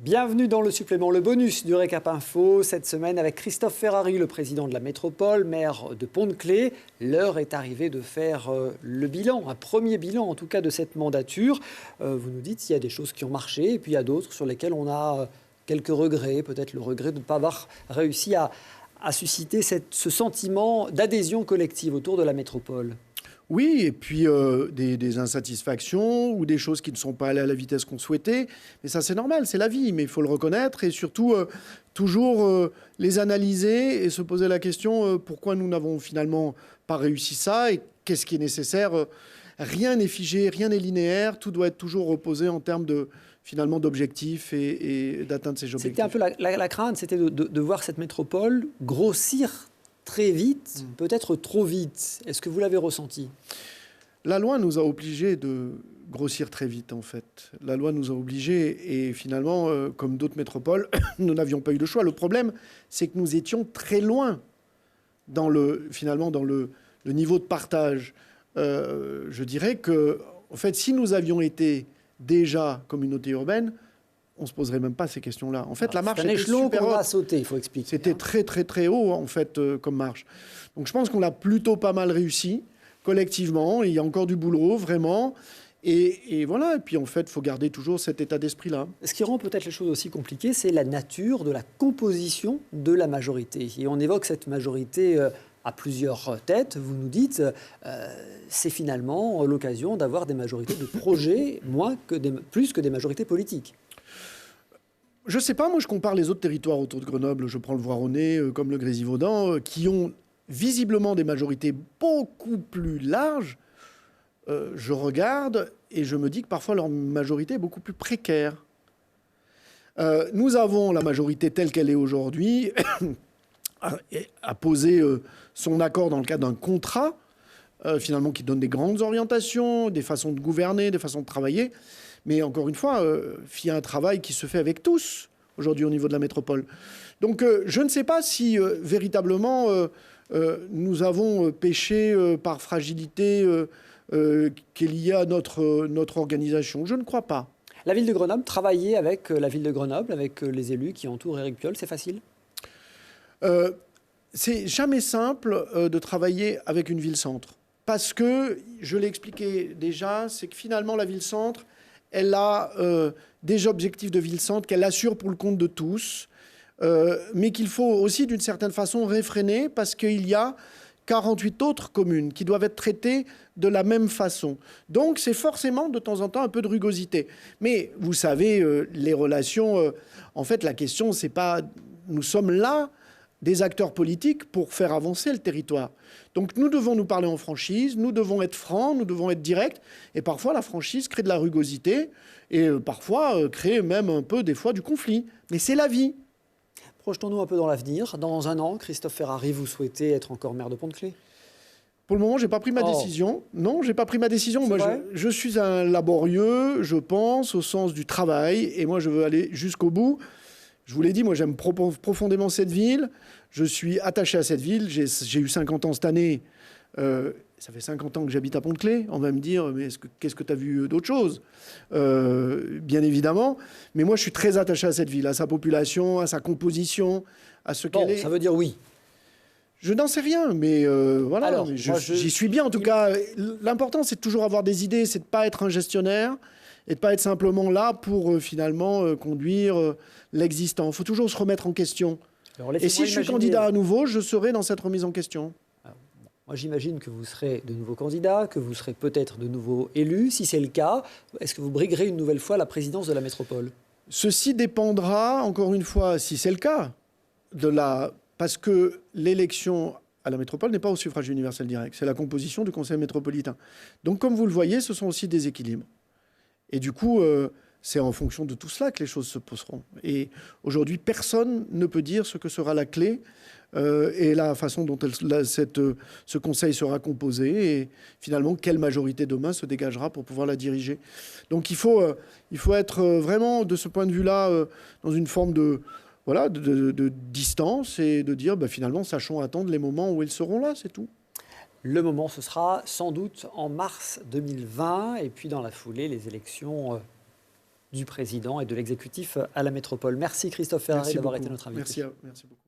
Bienvenue dans le supplément, le bonus du Récap Info, cette semaine avec Christophe Ferrari, le président de la métropole, maire de Pont-de-Claix. L'heure est arrivée de faire le bilan, un premier bilan en tout cas de cette mandature. Vous nous dites s'il y a des choses qui ont marché et puis il y a d'autres sur lesquelles on a quelques regrets, peut-être le regret de ne pas avoir réussi à susciter ce sentiment d'adhésion collective autour de la métropole. Oui, et puis des insatisfactions ou des choses qui ne sont pas allées à la vitesse qu'on souhaitait. Mais ça, c'est normal, c'est la vie, mais il faut le reconnaître et surtout toujours les analyser et se poser la question pourquoi nous n'avons finalement pas réussi ça et qu'est-ce qui est nécessaire. Rien n'est figé, rien n'est linéaire, tout doit être toujours reposé en termes finalement d'objectifs et d'atteindre ces objectifs. C'était un peu la crainte, c'était de voir cette métropole grossir très vite, peut-être trop vite. Est-ce que vous l'avez ressenti ? La loi nous a obligés de grossir très vite, en fait. La loi nous a obligés et finalement, comme d'autres métropoles, nous n'avions pas eu de choix. Le problème, c'est que nous étions très loin dans le niveau de partage. Je dirais que, en fait, si nous avions été déjà communauté urbaine, on ne se poserait même pas ces questions-là. En fait, la marche était super haute. C'est un échelon qu'on va sauter, il faut expliquer. C'était très, très, très haut, en fait, comme marche. Donc, je pense qu'on l'a plutôt pas mal réussi, collectivement. Il y a encore du boulot, vraiment. Et voilà. Et puis, en fait, il faut garder toujours cet état d'esprit-là. Ce qui rend peut-être les choses aussi compliquées, c'est la nature de la composition de la majorité. Et on évoque cette majorité à plusieurs têtes. Vous nous dites, c'est finalement l'occasion d'avoir des majorités de projets plus que des majorités politiques. Je ne sais pas, moi je compare les autres territoires autour de Grenoble, je prends le Voironnais comme le Grésivaudan, qui ont visiblement des majorités beaucoup plus larges. Je regarde et je me dis que parfois leur majorité est beaucoup plus précaire. Nous avons la majorité telle qu'elle est aujourd'hui, à poser son accord dans le cadre d'un contrat, finalement qui donne des grandes orientations, des façons de gouverner, des façons de travailler. Mais encore une fois, il y a un travail qui se fait avec tous aujourd'hui au niveau de la métropole. Donc je ne sais pas si véritablement nous avons péché par fragilité qu'il y a notre organisation. Je ne crois pas. La ville de Grenoble, travailler avec la ville de Grenoble, avec les élus qui entourent Éric Piolle, c'est facile ? C'est jamais simple de travailler avec une ville-centre. Parce que, je l'ai expliqué déjà, c'est que finalement la ville-centre, elle a des objectifs de ville-centre qu'elle assure pour le compte de tous, mais qu'il faut aussi d'une certaine façon réfréner parce qu'il y a 48 autres communes qui doivent être traitées de la même façon. Donc c'est forcément de temps en temps un peu de rugosité. Mais vous savez, les relations, en fait la question c'est pas... Nous sommes là des acteurs politiques pour faire avancer le territoire. Donc nous devons nous parler en franchise, nous devons être francs, nous devons être directs, et parfois la franchise crée de la rugosité, et parfois crée même un peu des fois du conflit. Mais c'est la vie. Projetons-nous un peu dans l'avenir. Dans un an, Christophe Ferrari, vous souhaitez être encore maire de Pont-de-Claix ? Pour le moment, je n'ai pas pris ma décision. Non, je n'ai pas pris ma décision. Moi, je suis un laborieux, je pense, au sens du travail, et moi je veux aller jusqu'au bout. Je vous l'ai dit, moi j'aime profondément cette ville. Je suis attaché à cette ville. J'ai eu 50 ans cette année. Ça fait 50 ans que j'habite à Pont-de-Claix. On va me dire, mais qu'est-ce que tu as vu d'autre chose ? Bien évidemment. Mais moi je suis très attaché à cette ville, à sa population, à sa composition, à ce qu'elle est. Ça veut dire oui. Je n'en sais rien, mais voilà. Alors, j'y suis bien en tout cas. L'important c'est de toujours avoir des idées, c'est de ne pas être un gestionnaire et de ne pas être simplement là pour finalement conduire l'existant. Il faut toujours se remettre en question. Et si je suis candidat à nouveau, je serai dans cette remise en question. Moi, j'imagine que vous serez de nouveau candidat, que vous serez peut-être de nouveau élu. Si c'est le cas, est-ce que vous briguerez une nouvelle fois la présidence de la métropole ? Ceci dépendra, encore une fois, si c'est le cas, parce que l'élection à la métropole n'est pas au suffrage universel direct. C'est la composition du conseil métropolitain. Donc, comme vous le voyez, ce sont aussi des équilibres. Et du coup, c'est en fonction de tout cela que les choses se poseront. Et aujourd'hui, personne ne peut dire ce que sera la clé et la façon dont ce conseil sera composé et finalement quelle majorité demain se dégagera pour pouvoir la diriger. Donc il faut être vraiment, de ce point de vue-là, dans une forme de distance et de dire finalement, sachons attendre les moments où ils seront là, c'est tout. Le moment, ce sera sans doute en mars 2020 et puis dans la foulée, les élections du président et de l'exécutif à la métropole. Merci Christophe Ferrari d'avoir été notre invité. Merci beaucoup.